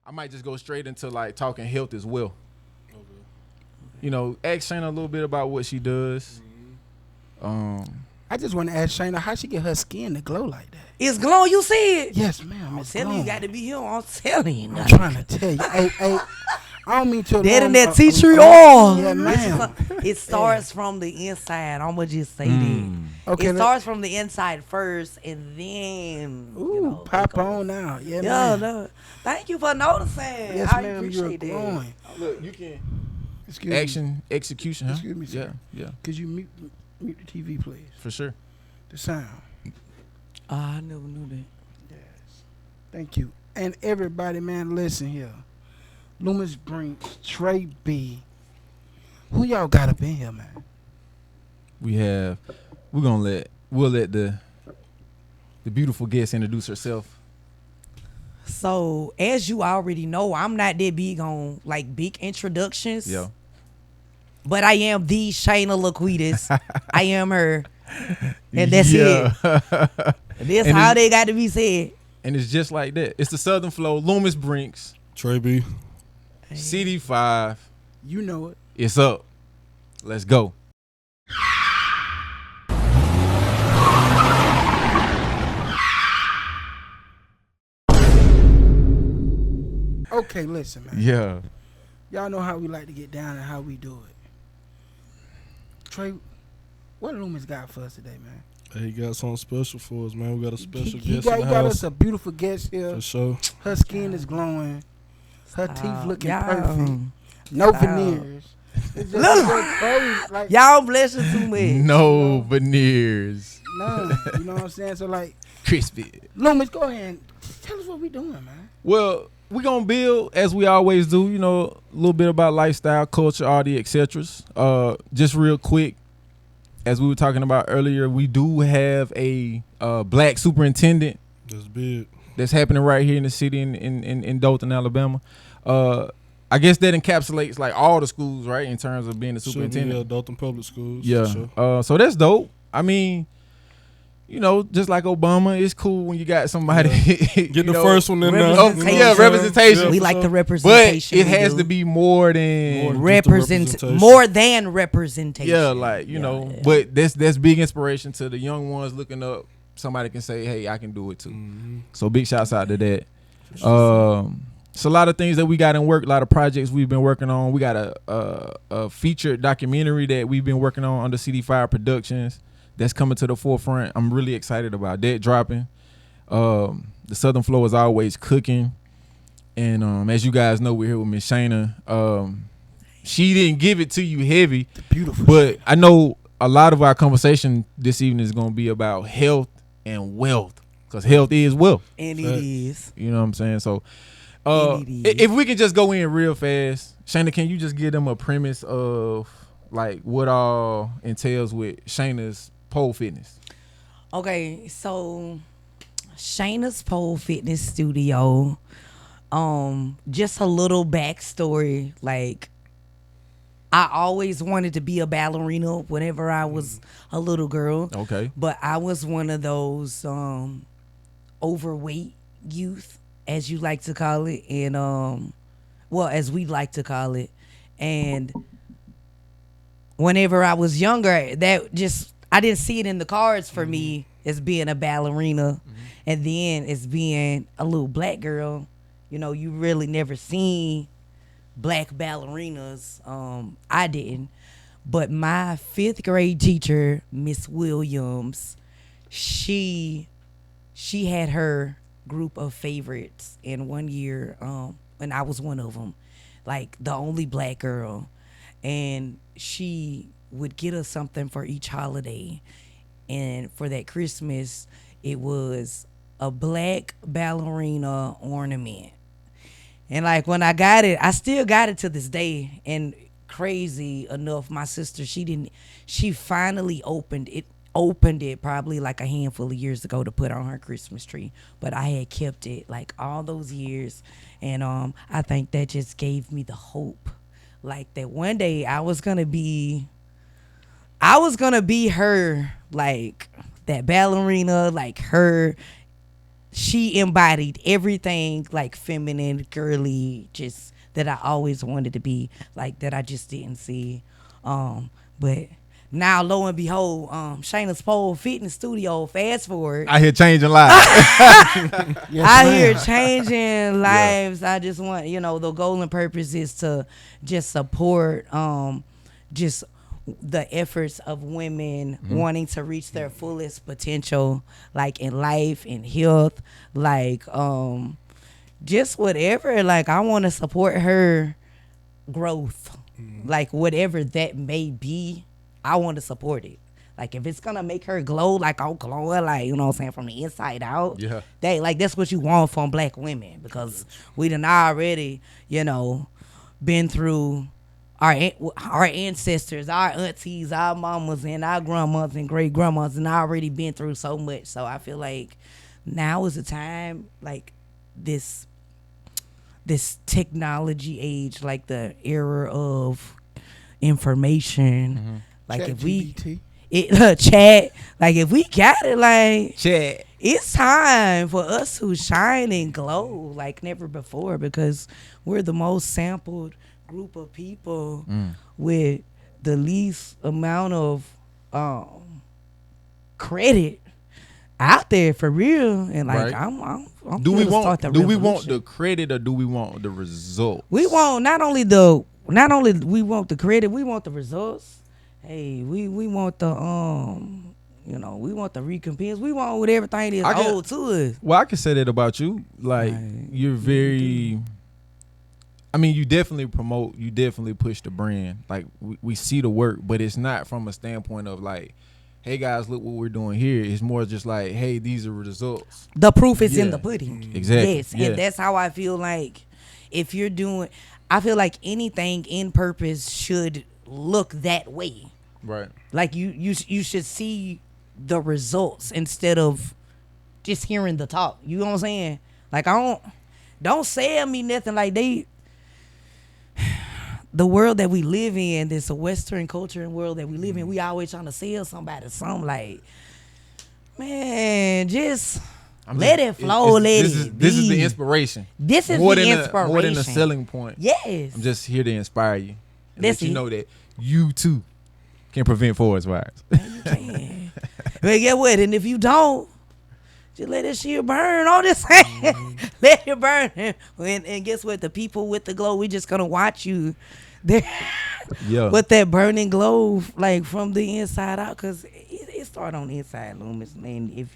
I might just go straight into like talking health as well. Okay. You know, ask Shana a little bit about what she does. I just want to ask Shana how she get her skin to glow like that. It's glowing. You see it? Yes, ma'am. I'm telling you, got to be here. I'm telling you. I'm trying to tell you. Hey, I don't mean to. That in that tea tree oil. Yeah, ma'am. It starts from the inside. I'm gonna just say that. Okay, it starts from the inside first, and then pop on now. Yeah, yeah. ma'am. No. Thank you for noticing. Yes, I ma'am. appreciate You're that. glowing. Look, you can. Excuse Action, execution, huh? Excuse me, sir. Yeah. Could you mute the TV, please? For sure. The sound. I never knew that. Yes. Thank you. And everybody, man, listen here. Loomis Brinks, Trey B. Who y'all got up in here, man? We'll let the beautiful guest introduce herself. So, as you already know, I'm not that big on like big introductions. Yeah. But I am the Shana Loquidis. I am her. And that's it. That's how they got to be said. And it's just like that. It's the Southern Flow, Loomis Brinks, Trey B. CD5. You know it. It's up. Let's go. Okay, listen, man. Yeah. Y'all know how we like to get down and how we do it. Trey, what Loomis got for us today, man? He got something special for us, man. We got a special He guest in the got house. us a beautiful guest here. For sure. Her skin is glowing. Her teeth looking Y'all. perfect. No veneers. It's just so crazy. Like, Y'all blessing too much. No veneers. none. You know what I'm saying? So, like, Crispy. Loomis, go ahead and tell us what we doing, man. Well, we're going to build, as we always do, you know, a little bit about lifestyle, culture, all the et ceteras. Just real quick, as we were talking about earlier, we do have a black superintendent. That's big. That's happening right here in the city in Dothan, Alabama. I guess that encapsulates like all the schools, right, in terms of being the superintendent. Yeah, Dothan Public Schools. Yeah. Sure. So that's dope. I mean, you know, just like Obama, it's cool when you got somebody Get the first one in there. Representation. Representation. We like the But representation. it has to be more than representation. More than representation. yeah, like you know. But that's big inspiration to the young ones looking up. Somebody can say, "Hey, I can do it too." Mm-hmm. So big shouts out to that. It's a lot of things that we got in work. A lot of projects we've been working on. We got a featured documentary that we've been working on under CD5 Productions. That's coming to the forefront. I'm really excited about that dropping. The Southern Flow is always cooking. And as you guys know, we're here with Miss Shana. She didn't give it to you heavy. Beautiful. But I know a lot of our conversation this evening is going to be about health and wealth. Because health is wealth. And it is. You know what I'm saying? So if we can just go in real fast. Shana, can you just give them a premise of like what all entails with Shana's pole fitness? Okay, so Shana's Pole Fitness Studio. Just a little backstory. Like, I always wanted to be a ballerina whenever I was a little girl. Okay. But I was one of those overweight youth, as you like to call it, and well, as we like to call it. And whenever I was younger, that just I didn't see it in the cards for me as being a ballerina, and then as being a little black girl. You know, you really never seen black ballerinas. I didn't, but my 5th grade teacher, Miss Williams, she had her group of favorites in one year, and I was one of them, like the only black girl, and she would get us something for each holiday. And for that Christmas, it was a black ballerina ornament. And like when I got it, I still got it to this day. And crazy enough, my sister, she finally opened it probably like a handful of years ago to put on her Christmas tree. But I had kept it like all those years. And I think that just gave me the hope, like that one day I was gonna be her, like that ballerina, like her she embodied everything like feminine, girly, just that I always wanted to be, like that I just didn't see. But now, lo and behold, Shana's Pole Fitness Studio, fast forward. I hear changing lives. Yes, I ma'am. hear changing lives. I just want, the goal and purpose is to just support just the efforts of women wanting to reach their fullest potential, like in life, in health, like just whatever. Like I want to support her growth, like whatever that may be. I want to support it. Like if it's gonna make her glow, like I'm glowing, like what I'm saying, from the inside out. Yeah. That's what you want from black women, because we done already, been through our ancestors, our aunties, our mamas, and our grandmas and great grandmas, and already been through so much. So I feel like now is the time, like this technology age, like the era of information. Like Chat if we GBT. chat, like if we got it, like Chat. it's time for us to shine and glow like never before, because we're the most sampled group of people with the least amount of credit out there, for real. And like Right. I'm Do we here to start want the the revolution. credit, or do we want the result? We want not only we want the credit, we want the results. Hey, we want the we want the recompense. We want what everything is owed to us. Well, I can say that about you. Like Right. you're very. I mean, you definitely promote. You definitely push the brand. Like we see the work, but it's not from a standpoint of like, hey guys, look what we're doing here. It's more just like, hey, these are results. The proof is in Yeah. the pudding. Exactly. Yes, Yeah. and that's how I feel like if you're doing. I feel like anything in purpose should look that way. Right. Like you should see the results instead of just hearing the talk. You know what I'm saying? Like don't sell me nothing like the world that we live in, this Western culture and world that we live in, we always trying to sell somebody something. Like, man, just let it flow, This is the inspiration. This is More the than inspiration. more than a selling point. Yes. I'm just here to inspire you. And That's let you it. know that you too can prevent forest fires. You can. But get what? And if you don't, just let that shit burn on this hand. Let it burn. And guess what? The people with the glow, we just gonna watch you there Yeah. with that burning glow, like from the inside out. Cause it started on the inside, Loomis. And if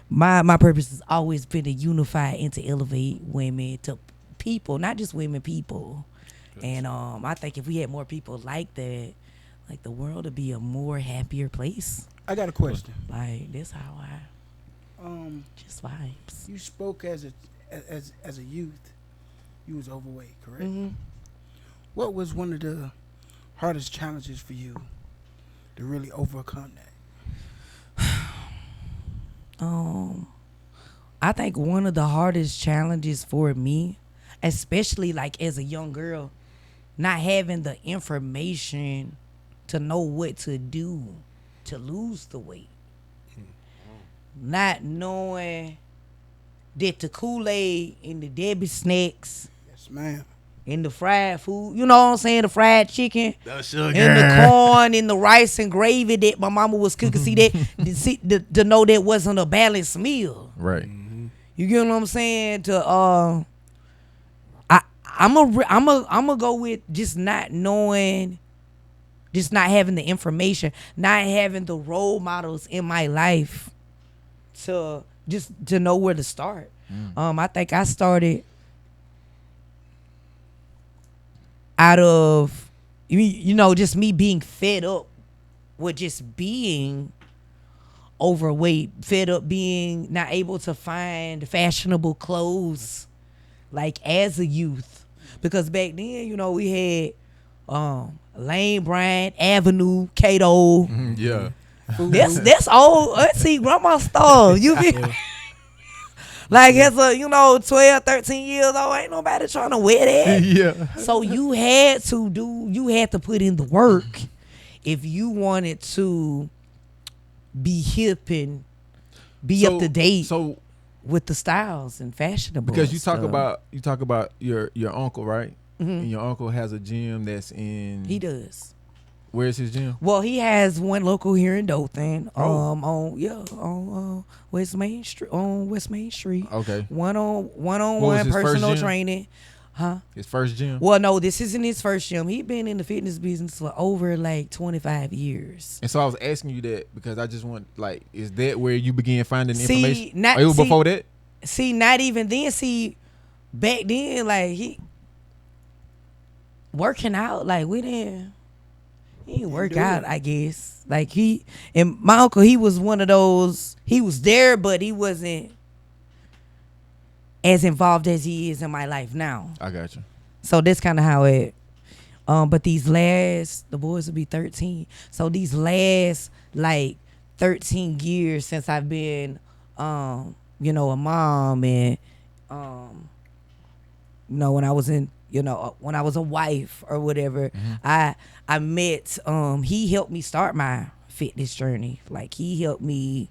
my purpose has always been to unify and to elevate women to people, not just women, people. And I think if we had more people like that, like the world would be a more happier place. I got a question. Like this how I just vibes. You spoke as a youth. You was overweight, correct? Mm-hmm. What was one of the hardest challenges for you to really overcome that? I think one of the hardest challenges for me, especially like as a young girl, not having the information to know what to do to lose the weight. Not knowing that the Kool-Aid and the Debbie snacks Yes, ma'am. and the fried food, you know what I'm saying, the fried chicken, The sugar. and the corn and the rice and gravy that my mama was cooking, to know that wasn't a balanced meal. Right. You get what I'm saying? I'm a go with just not knowing, just not having the information, not having the role models in my life to know where to start. I think I started out of just me being fed up with just being overweight, fed up being not able to find fashionable clothes like as a youth, because back then we had Lane Bryant, Avenue, Cato. Yeah. That's old auntie grandma stuff. You feel like as a 12, 13 years old, ain't nobody trying to wear that. Yeah. So you had to put in the work if you wanted to be hip and be up to date. So with the styles and fashionable. Because you talk stuff. about your uncle, right? Mm-hmm. And your uncle has a gym that's in. He does. Where's his gym? Well, he has one local here in Dothan. Oh. On West Main Street. On West Main Street. Okay. One on What was one his first personal gym? training. Huh? His first gym. Well, no, this isn't his first gym. He been in the fitness business for over like 25 years. And so I was asking you that because I just want like, is that where you began finding the information? Not, it was before that. See, not even then. See, back then, like he working out, like we didn't. He didn't work out, I guess. Like and my uncle, he was one of those. He was there, but he wasn't as involved as he is in my life now. I got you. So that's kind of how it. But the boys will be 13. So these last like 13 years since I've been, a mom and, when I was when I was a wife or whatever, I met. He helped me start my fitness journey. Like he helped me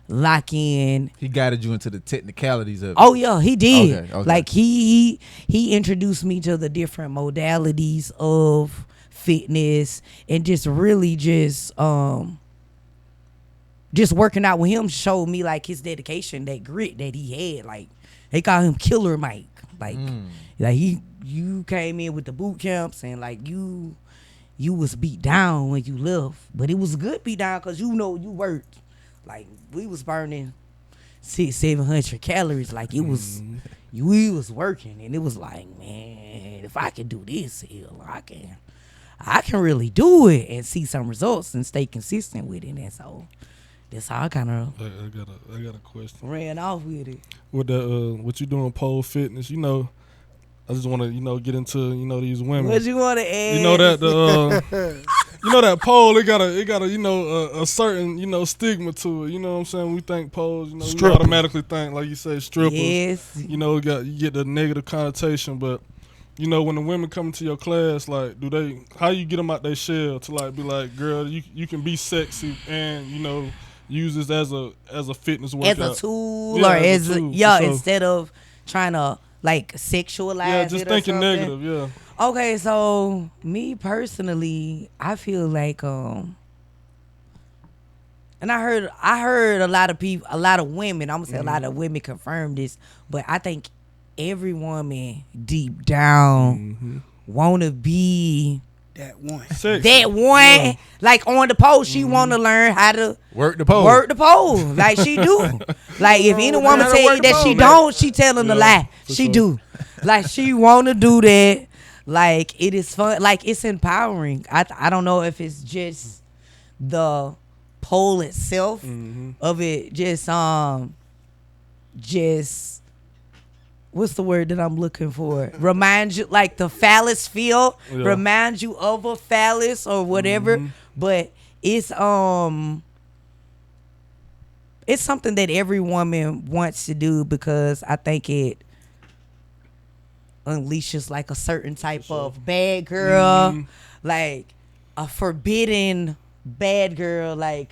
lock in. He guided you into the technicalities of it. Oh yeah, he did. Okay. Like he introduced me to the different modalities of fitness and just really just working out with him showed me like his dedication, that grit that he had. Like they call him Killer Mike. Like you came in with the boot camps and like you was beat down when you left, but it was good beat down because you worked. Like we was burning 600-700 calories. Like it was, we was working, and it was like, man, if I can do this, I can really do it and see some results and stay consistent with it. And so that's how I kind of I got a question. Ran off with it. With the what you doing pole fitness, I just want to get into these women. What you want to add? That pole, it got a certain certain to it. You know what I'm saying? We think poles, we automatically think, like you say, strippers. Yes. You get the negative connotation, but when the women come into your class, like, how you get them out their shell to like be like, girl, you can be sexy and use this as a fitness workout, as a tool, or as a tool, instead of trying to like sexualize. Yeah, just thinking negative. Yeah. Okay, so me personally, I feel like and I heard a lot of people, a lot of women. I'm gonna say a lot of women confirm this, but I think every woman deep down wanna be that one. Sexy. That one, like on the pole, she want to learn how to work the pole. Like she do. Like if any woman tell you that she don't, she telling a lie. She do. Like she want to do that. Like it is fun. Like it's empowering. I don't know if it's just the pole itself of it. Just what's the word that I'm looking for? Remind you, like the phallus feel, remind you of a phallus or whatever. But it's something that every woman wants to do because I think it unleashes like a certain type of bad girl, like a forbidden bad girl, like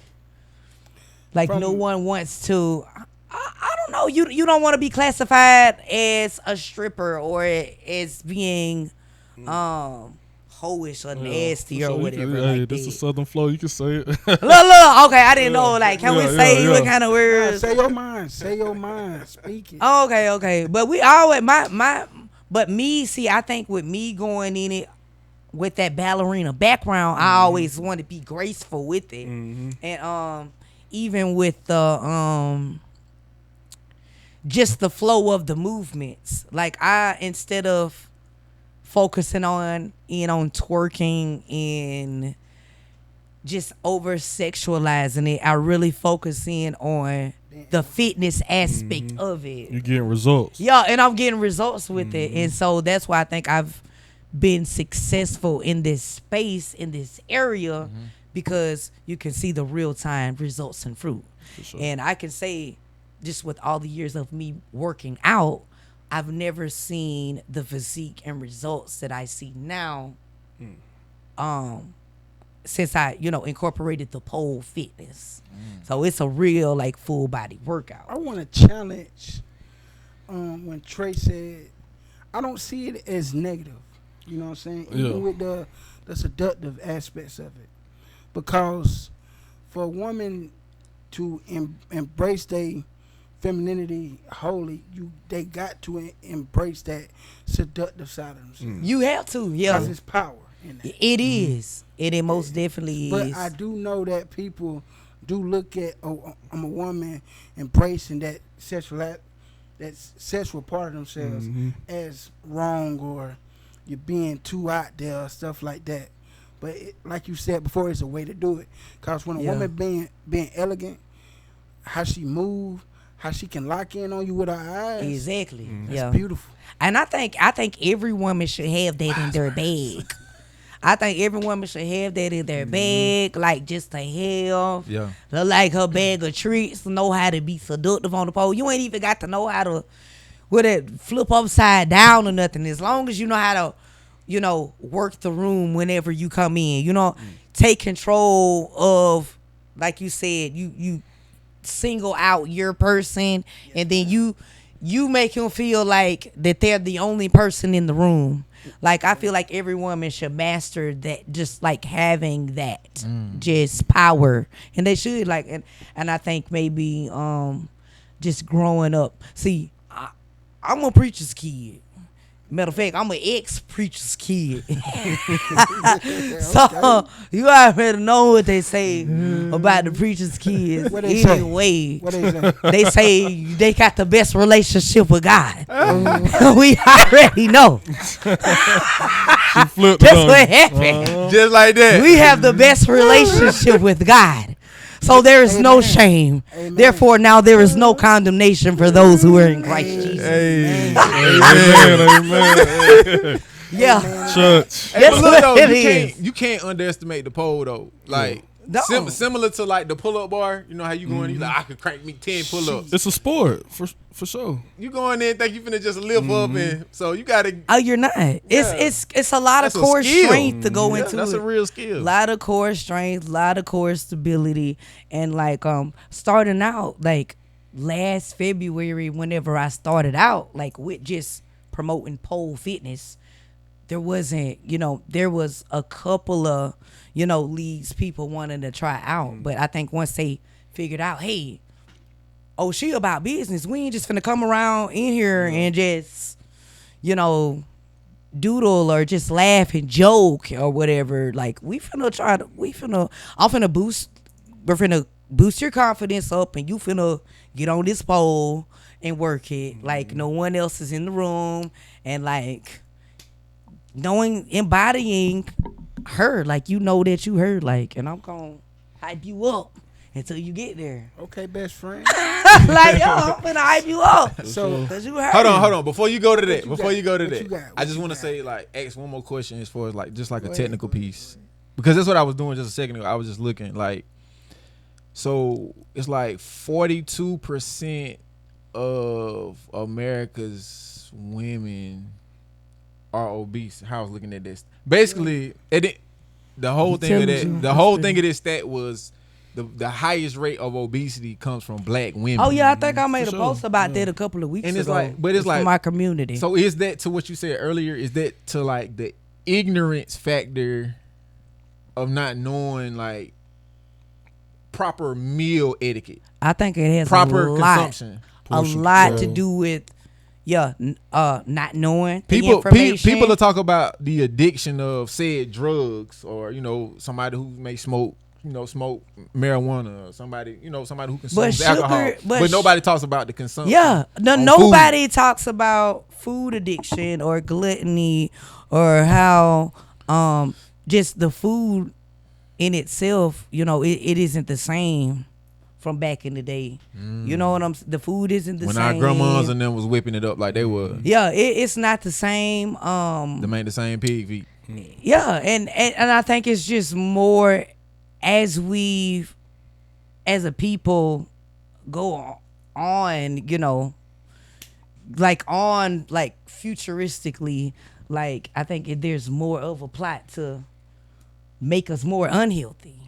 no one wants to. I don't know. You don't want to be classified as a stripper or as being hoish or nasty or whatever. Hey, this is a Southern flow. You can say it. Look. Okay, I didn't know. Like, can we say what kind of words? Say your mind. Say your mind. Speak it. Okay. But we always But me, see, I think with me going in it with that ballerina background, I always want to be graceful with it, and even with the just the flow of the movements. Like instead of focusing on twerking and just over sexualizing it, I really focus in on the fitness aspect of it. You're getting results. Yeah, and I'm getting results with it. And so that's why I think I've been successful in this space, in this area, because you can see the real-time results and fruit. Sure. And I can say, just with all the years of me working out, I've never seen the physique and results that I see now since I, incorporated the pole fitness. So it's a real like full body workout. I want to challenge when Trey said, I don't see it as negative. You know what I'm saying? Yeah. Even with the seductive aspects of it. Because for a woman to embrace their femininity wholly, they got to embrace that seductive side of themselves. You have to, yeah. Because it's power in that. It is. It most definitely But is. I do know that people do look at, I'm a woman embracing that sexual part of themselves as wrong, or you're being too out there, stuff like that. But like you said before, it's a way to do it. Because when a woman being elegant, how she move, how she can lock in on you with her eyes, Exactly. it's beautiful. And I think every woman should have that in their bag. I think every woman should have that in their bag, like just to have, like her bag of treats, know how to be seductive on the pole. You ain't even got to know how to, flip upside down or nothing. As long as you know how to, work the room whenever you come in. Take control of, like you said, you single out your person, and then you make him feel like that they're the only person in the room. Like, I feel like every woman should master that, just like having that just power, and they should, like, and I think maybe just growing up. See, I'm a preacher's kid. Matter of fact, I'm an ex-preacher's kid. So you already know what they say about the preacher's kids. What they anyway, What they say? they say they got the best relationship with God. We already know. She flipped That's on what you. happened. Just like that. We have the best relationship with God. So there is no shame. Amen. Therefore, now there is no condemnation for those who are in Christ Jesus. Hey, Amen. Yeah. Church. Hey, That's but look what though, it you can't underestimate the pole though. Like No. similar to like the pull up bar. You know how you going? You like, I could crank me 10 pull ups. It's a sport for sure. You go in there and think you finna just lift up, and so you gotta. Oh, you're not. It's a lot That's of a core skill. strength to go Yeah, into that's it. a real skill. A lot of core strength, a lot of core stability, and like starting out like last February, whenever I started out like with just promoting pole fitness, there wasn't, there was a couple of, leagues people wanted to try out, but I think once they figured out, hey, oh, she about business, we ain't just finna come around in here and just, doodle or just laugh and joke or whatever. Like, we're finna boost your confidence up, and you finna get on this pole and work it like no one else is in the room, and like embodying her, like that you heard, like, and I'm gonna hype you up until you get there. Okay, best friend. Like, yo, I'm finna hype you up. So Cause you heard. Hold on. Before you go to that, What you got? I just want to say, like, ask one more question as far as like just like a technical piece, because that's what I was doing just a second ago. I was just looking like, so it's like 42% of America's women are obese. How I was looking at this, basically, the whole thing of this stat was the highest rate of obesity comes from black women. Oh yeah, I think I made a sure. post about that a couple of weeks And it's ago. like, but it's like from my community. So is that to what you said earlier? Is that to like the ignorance factor of not knowing like proper meal etiquette, I think it has proper a lot, consumption? to do with not knowing the People information. will talk about the addiction of said drugs, or somebody who may smoke marijuana, or somebody who consumes sugar- alcohol, but but nobody talks about the consumption. Yeah, on nobody talks about food addiction or gluttony, or how just the food in itself, it isn't the same from back in the day. You know what the food isn't the When same. our grandmas and them was whipping it up like they were, Yeah, it's not the same. they made the same pig feet. Yeah, and I think it's just more as we, as a people, go on, like futuristically, like I think there's more of a plot to make us more unhealthy.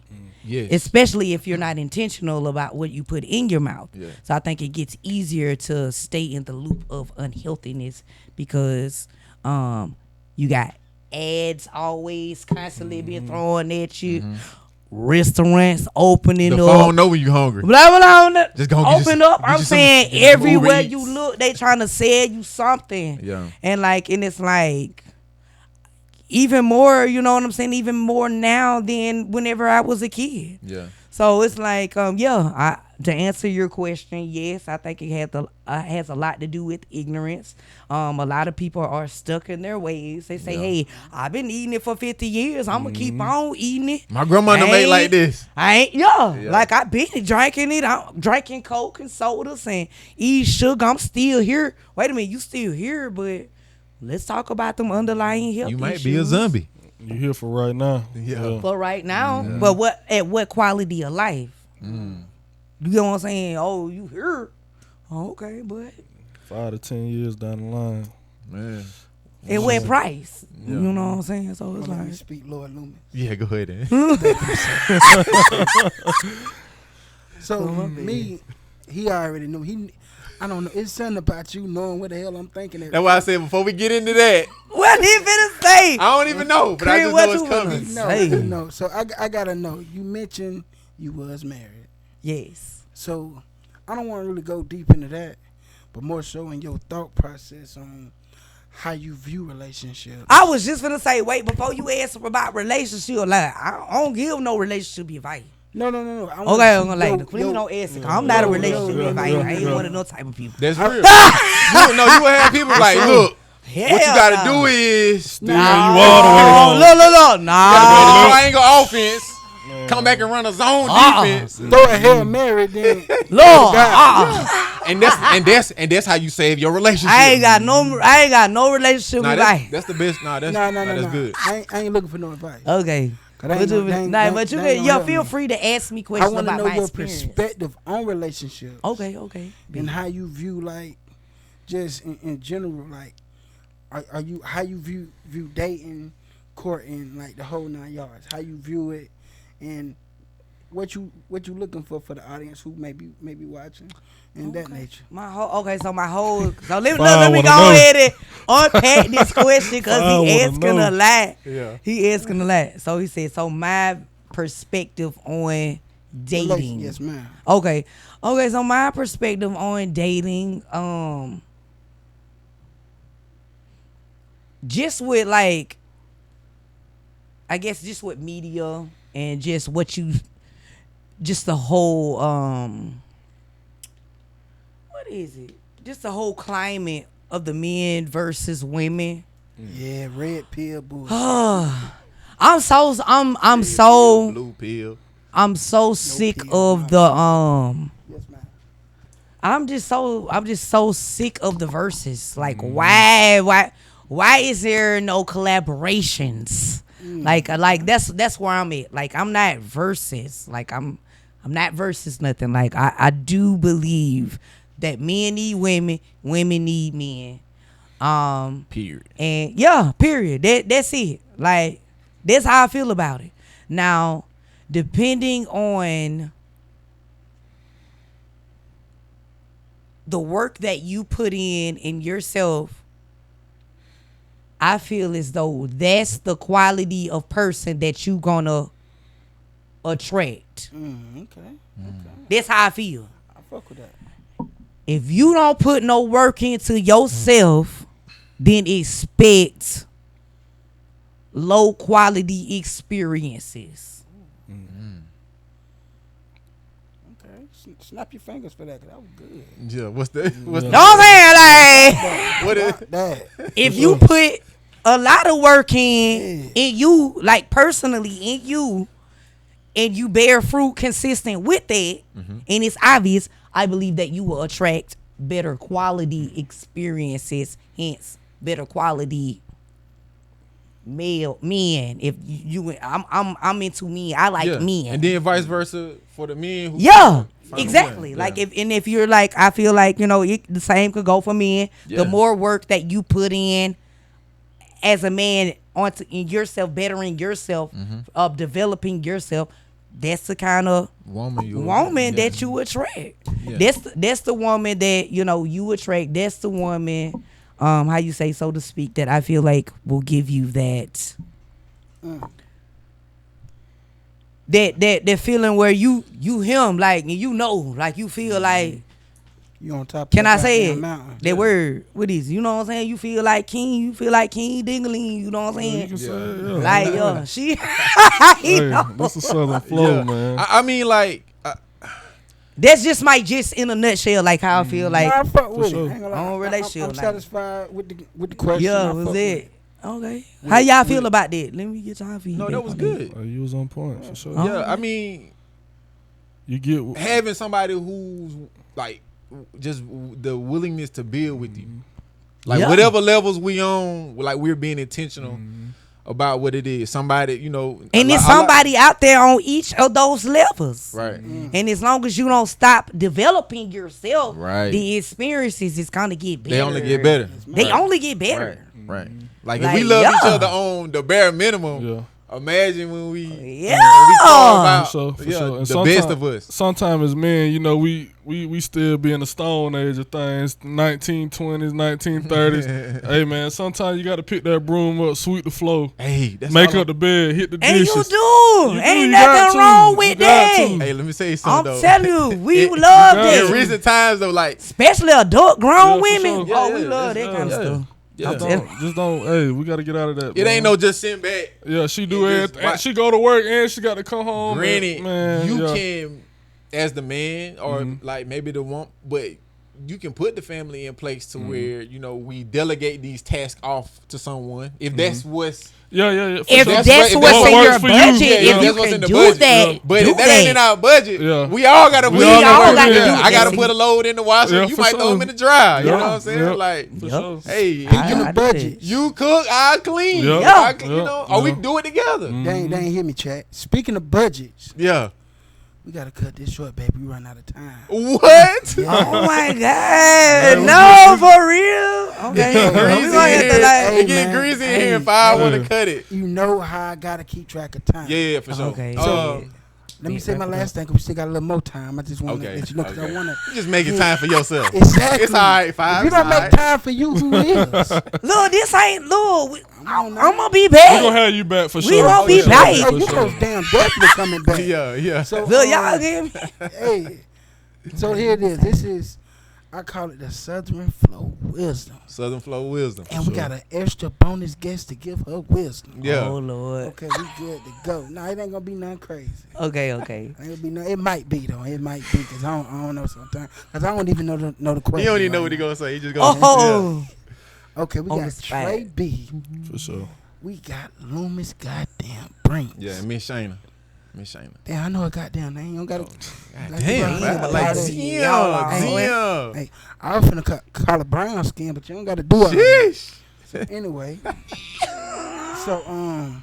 Yes. Especially if you're not intentional about what you put in your mouth. Yeah. So I think it gets easier to stay in the loop of unhealthiness because you got ads always constantly being thrown at you. Restaurants opening the up. phone know when you hungry. Blah, blah, blah. Just go open up. I'm saying everywhere Uber you Eats. look, they trying to sell you something. Yeah. And it's like even more, you know what I'm saying? Even more now than whenever I was a kid. Yeah. So it's like, to answer your question, yes, I think it has a lot to do with ignorance. A lot of people are stuck in their ways. They say, hey, I've been eating it for 50 years. I'm going to keep on eating it. My grandma done made like this. I ain't, like I've been drinking it. I'm drinking Coke and sodas and eating sugar. I'm still here. Wait a minute, you still here, but let's talk about them underlying health You might issues. be a zombie. You here for right now? Yeah. For right now, but at what quality of life? You know what I'm saying? Oh, you here? Oh, okay, but 5 to 10 years down the line. Man. at what price? Yeah. You know what I'm saying? So it's Let me like, speak, Lord Lumen. Yeah, go ahead then. So me, he already knew. I don't know. It's something about you knowing what the hell I'm thinking. That's why I said before we get into that, what he finna say? I don't even know, but I Chris, just what know it's you coming. finna say? No. So I gotta know. You mentioned you was married. Yes. So I don't want to really go deep into that, but more so in your thought process on how you view relationships. I was just finna say, wait, before you ask about relationship, like I don't give no relationship advice. No. Okay, I'm gonna like, please don't ask it. 'Cause I'm not a relationship advice. I ain't one of those type of people. That's real. you would have people like, look, Hell what you gotta no. do is you all the way home. Look, no nah. triangle offense. Come back and run a zone defense, Throw a Hail Mary, then Lord, and that's how you save your relationship. I ain't got no relationship Nah, advice. that's the best. Nah, that's that's good. I ain't looking for no advice. Okay. But you can, feel free to ask me I questions want to about know my your experience. perspective on relationships. Okay. And how you view, like, just in general, like, are you how you view dating, courting, like the whole 9 yards. How you view it, and what you looking for the audience who may be watching, and that nature. So let me go ahead and unpack this question because he asking a lot. Yeah. He asking a lot. So he said, so my perspective on dating. Yes, ma'am. Okay. So my perspective on dating, just with like, I guess just with media and just just the whole, what is it? Just the whole climate of the men versus women. Yeah, red pill bullshit. I'm so Blue pill. I'm so sick pill, of the Yes, ma'am. I'm just so sick of the verses. Like why is there no collaborations? Like that's where I'm at. Like I'm not versus. Like I'm not versus nothing. Like I do believe that men need women, women need men. Period. And period. That's it. Like that's how I feel about it. Now, depending on the work that you put in yourself, I feel as though that's the quality of person that you gonna attract. Okay. That's how I feel. I fuck with that. If you don't put no work into yourself, then expect low quality experiences. Okay. Snap your fingers for that, 'cause that was good. Yeah. What's that? What's No, man, like what is? That. if you put a lot of work in you, like personally in you, and you bear fruit consistent with that, and it's obvious, I believe that you will attract better quality experiences, hence better quality male men. If I'm into men, I like men. And then vice versa for the men who Exactly. Yeah. Like if you're like, I feel like, the same could go for men. Yeah. The more work that you put in as a man onto in yourself, bettering yourself, of developing yourself, that's the kind of woman that you attract. Yeah. That's the woman that you attract. That's the woman, how you say, so to speak, that I feel like will give you that that feeling where you him, like, and like you feel like. You on top. Can of I say it? mountain. That word. What is? You know what I'm saying? You feel like king. You feel like King Dingaling. You know what I'm saying? You can say it, yeah. Like she. Hey, that's a southern flow, man. I mean, like, That's just in a nutshell, like how I feel like. I fuck with sure. it. I ain't gonna lie. On relationship, I'm like- satisfied with the question. Yeah, I was fuck it? Okay. How y'all feel about that? Let me get y'all feedback. no, that was on good. You was on point for sure. Yeah, I mean, You get having somebody who's like just the willingness to build with you, like Yeah. whatever levels we on, like we're being intentional about what it is. Somebody, And there's somebody out there on each of those levels. right? And as long as you don't stop developing yourself, Right. the experiences is gonna get better. They only get better. They Right. only get better. Right. Like, Like, if we love each yeah. other on the bare minimum, yeah. imagine when we Yeah. when we talk about For sure, for yeah, sure. And the best of us. Sometimes as men, we still be in the stone age of things, 1920s, 1930s. Hey, man, sometimes you got to pick that broom up, sweep the floor, Hey, that's make all up the bed, hit the And dishes. you do. You Ain't got nothing to. wrong You with got that. to. Hey, let me say I'm something though. telling you, we It- love Yeah. that. In recent times though, like Especially adult grown Yeah, for women. sure. Oh, Yeah, we yeah, love that that's- kind of yeah. stuff. yeah, Just don't. Hey, we got to get out of that. it man. ain't no just sitting back. Yeah, she do It it. just- And she go to work and she got to come home. Granted, man, you yeah. can, as the man or like maybe the woman, but you can put the family in place to where we delegate these tasks off to someone if that's what's. Yeah, yeah, yeah. for If sure. that's That's what's what in works your for you. budget, Yeah, if you that's what's can in the do budget. that, But do if that ain't in our budget, Yeah. we all gotta put We it all in gotta our put it budget. in. I gotta Yeah. put a load in the washer. Yeah, You for might throw them sure. in the dryer. You Yeah. know what I'm saying? Yeah. Like, For Yup. sure. hey, Speaking I of do that. budgets, you cook, I clean. Yeah. I clean, Yeah. or we Yeah. do it together. they ain't hear me, chat. Speaking of budgets, Yeah. we gotta cut this short, baby. We run out of time. What? Oh my God! No, for real. Okay, Greasy we gonna in get here. to that. Hey, It get man. greasy in here Hey. if I want Yeah. to cut it. You know how I gotta keep track of time. Yeah, for sure. Okay. Let me say my last thing, 'cause we still got a little more time. I just want to Okay. let you know, 'cause I want to. You just making time for yourself. Exactly. It's all right, five. If you don't make time for you, who is? Look, this ain't look. I'm on, gonna be We back. gonna have you back for sure. We gonna be For back. sure, Oh, for you sure. most damn definitely coming back. Yeah. So Look, y'all hear me? hey, so here it is. This is, I call it the Southern Flow Wisdom, Southern Flow Wisdom. and we got an extra bonus guest to give her wisdom. Yeah. Oh Lord. Okay, we good to go. No, it ain't gonna be nothing crazy. Okay. Ain't gonna be no. It might be though. It might be because I don't know sometimes. Because I don't even know the question. He don't even know right what he now. gonna say. He just gonna. Oh. Okay, we On got the spot. Trey B. For sure. We got Loomis goddamn Brains. Yeah, Miss Shana. Damn, I know a goddamn name. You don't gotta. God damn, Like, man. Like like, damn. Hey, I was finna call it brown skin, but you don't gotta do it. Sheesh. Anyway, so I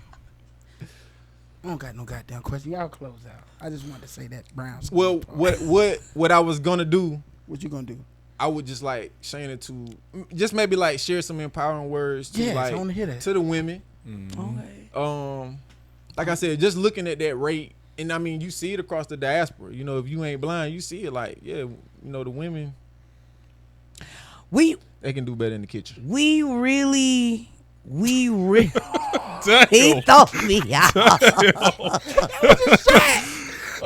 don't got no goddamn question. Y'all close out. I just wanted to say that brown skin. Well, part. what I was gonna do, What you gonna do? I would just like Shana to just maybe like share some empowering words to Yes, I like wanna hear that. to the women. Okay. Like I said, just looking at that rate, and I mean, you see it across the diaspora. You know, if you ain't blind, you see it. Like, yeah, the women, We they can do better in the kitchen. really. Damn. He thought me out.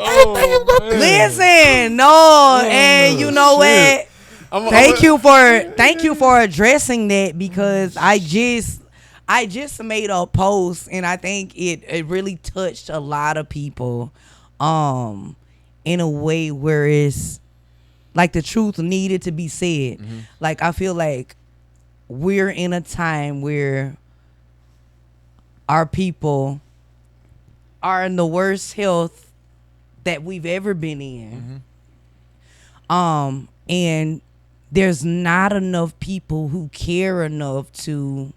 Oh, man. Listen, no, and you know shit. what? Thank you for addressing that, because I just made a post, and I think it really touched a lot of people in a way where it's like the truth needed to be said. Like, I feel like we're in a time where our people are in the worst health that we've ever been in. And there's not enough people who care enough to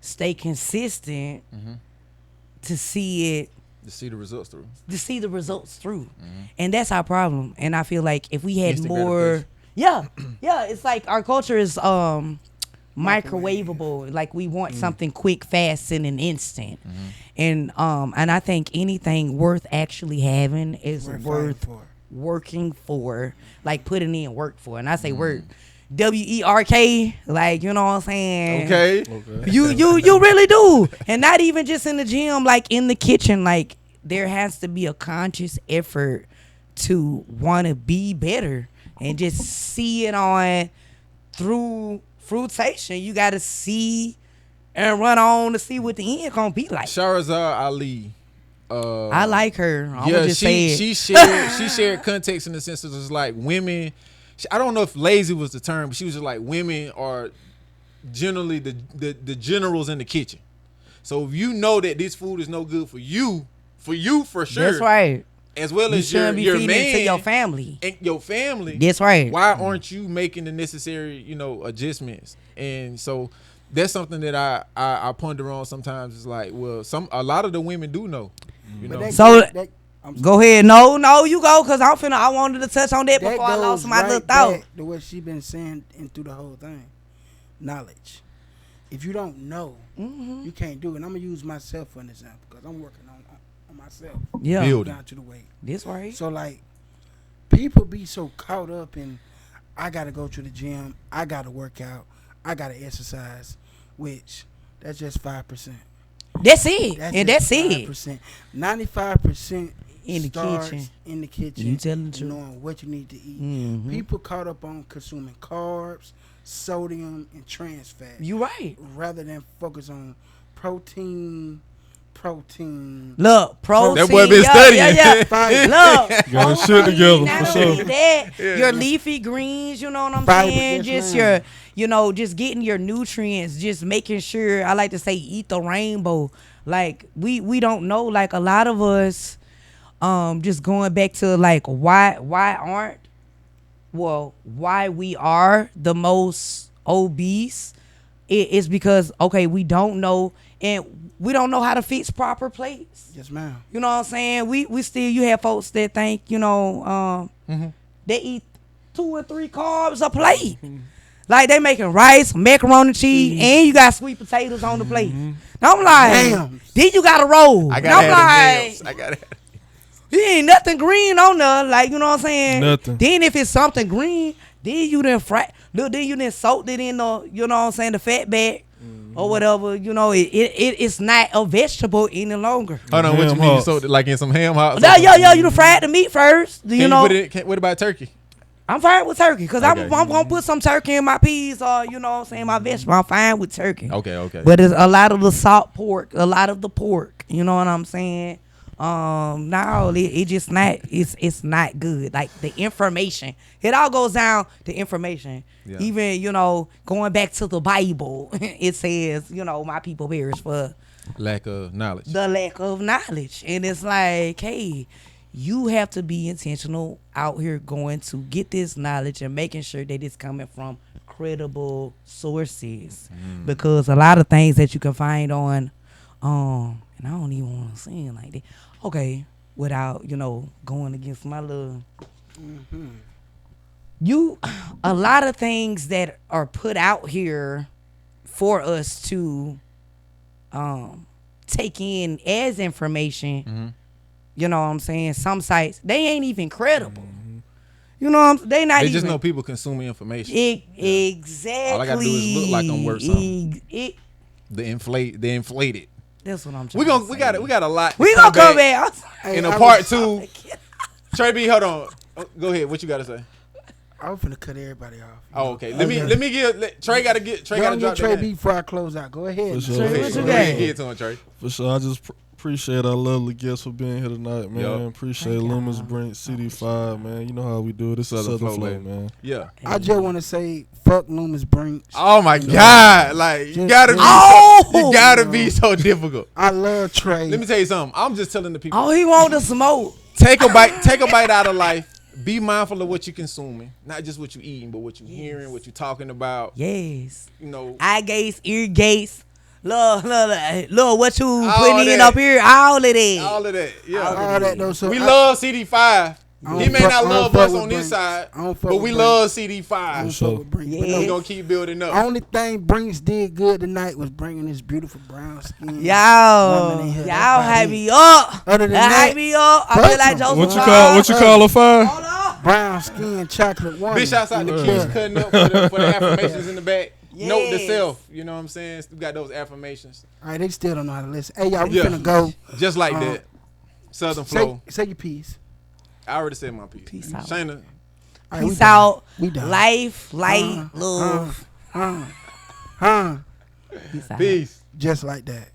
stay consistent to see it, To see the results through. and that's our problem. And I feel like if we had Instant more, gratification. yeah, it's like our culture is microwavable. Like we want something quick, fast, and an instant. And I think anything worth actually having is worth working for, like putting in work for. And I say work, WERK, like, you know what I'm saying? Okay. You really do. And not even just in the gym, like in the kitchen. Like there has to be a conscious effort to want to be better and just see it on through fruitation. You got to see and run on to see what the end gonna be like. Shahrazad Ali. I like her. I'm Yeah, just say it. she shared context in the sense of it's like women. I don't know if lazy was the term, but she was just like women are generally the generals in the kitchen. So if you know that this food is no good for you for sure. That's right. As well You as shouldn't be your feeding man it to your family. and your family. That's right. Why aren't you making the necessary, adjustments? And so that's something that I ponder on sometimes. It's like, well, a lot of the women do know. Go ahead. No, you go, because I wanted to touch on that before I lost my little thought. To what she been saying and through the whole thing. Knowledge. If you don't know, you can't do it. And I'm gonna use myself for an example because I'm working on myself. Yeah. Building. Down to the weight. That's right. So like, people be so caught up in, I gotta go to the gym, I gotta work out, I gotta exercise, which that's just 5%. That's it. That's it. 95% In the starts kitchen. in the kitchen. You telling the truth. Knowing what you need to eat. Mhm. People caught up on consuming carbs, sodium, and trans fat. You right. Rather than focus on protein. Look, protein. That boy been studying. Yeah. Fiber. Look, Got his shit together, not for only sure. that, your leafy greens, you know what I'm Fiber, saying? yes, Just ma'am. just getting your nutrients, just making sure, I like to say, eat the rainbow. Like, we don't know, like, a lot of us, just going back to, like, why we are the most obese, it's because, okay, we don't know, and we don't know how to fix proper plates. Yes, ma'am. You know what I'm saying? We still, you have folks that think, they eat 2 and 3 carbs a plate. Like they making rice, macaroni and cheese, and you got sweet potatoes on the plate. Now I'm like, Damn. then you got to roll. I Now gotta I'm have like, them nails. I gotta. there ain't nothing green on there. Like, you know what I'm saying? Nothing. Then if it's something green, then you done then you done soaked it in the, you know what I'm saying, the fat bag. Or whatever, it's not a vegetable any longer. Hold on, what you Ham mean? hocks. So like in some ham hocks? Yeah, you done fried the meat first. Can you put it, what about turkey? I'm fine with turkey because Okay. I'm gonna put some turkey in my peas or you know what I'm saying, my vegetable. I'm fine with turkey. Okay. But it's a lot of the salt pork, a lot of the pork. You know what I'm saying? No, it just not. It's not good. Like the information, it all goes down to information. Yeah. Even going back to the Bible, it says my people perish for Lack of knowledge. the lack of knowledge, and it's like, hey, you have to be intentional out here going to get this knowledge and making sure that it's coming from credible sources, because a lot of things that you can find on and I don't even want to say it like that. Okay, without going against my little. A lot of things that are put out here for us to take in as information. You know what I'm saying? Some sites, they ain't even credible. You know what I'm saying? They just know people consuming information. Exactly. All I gotta do is look like I'm worth something. The inflated. That's what I'm trying to say. We got a lot. We gonna come back. In a part 2. Trey B, hold on. Go ahead. What you gotta say? I was finna cut everybody off. Oh, okay. Let me give Trey. Gotta drop Trey that B in. before I close out. Go ahead. For sure. Trey, For what sure. you got? Give it to him, Trey. For sure. I just appreciate our lovely guests for being here tonight, man. Yup. Appreciate Loomis Brink, CD5, man. You know how we do it. It's Southern Flow, man. Yeah. I just want to say, fuck Loomis Brinks. Oh my God! Like you gotta be. You gotta be so difficult. I love Trey. Let me tell you something. I'm just telling the people. Oh, he want the smoke. Take a bite out of life. Be mindful of what you're consuming, not just what you're eating, but what you're hearing, what you're talking about. Yes. Eye gates, ear gates. Look, what you All putting in that. up here? All of that. All of that. Yeah. all that though. So We love CD5. He may not love us on this side, but we love CD5. So We gonna keep building up. Only thing Brinks did good tonight was bringing this beautiful brown skin. Y'all hype me up. Other than that, hype me up. I feel like Joseph. What you call a fire? Brown skin, chocolate woman. Big shouts out to Keys cutting up for the affirmations in the back. Yes. Note to self. You know what I'm saying? We got those affirmations. All right, they still don't know how to listen. Hey, y'all, we finna go. Just like that. Southern flow. Say your piece. I already said my piece. Peace out. Shana. Right, Peace out. We done. Life, light, love. Peace out. Peace. Just like that.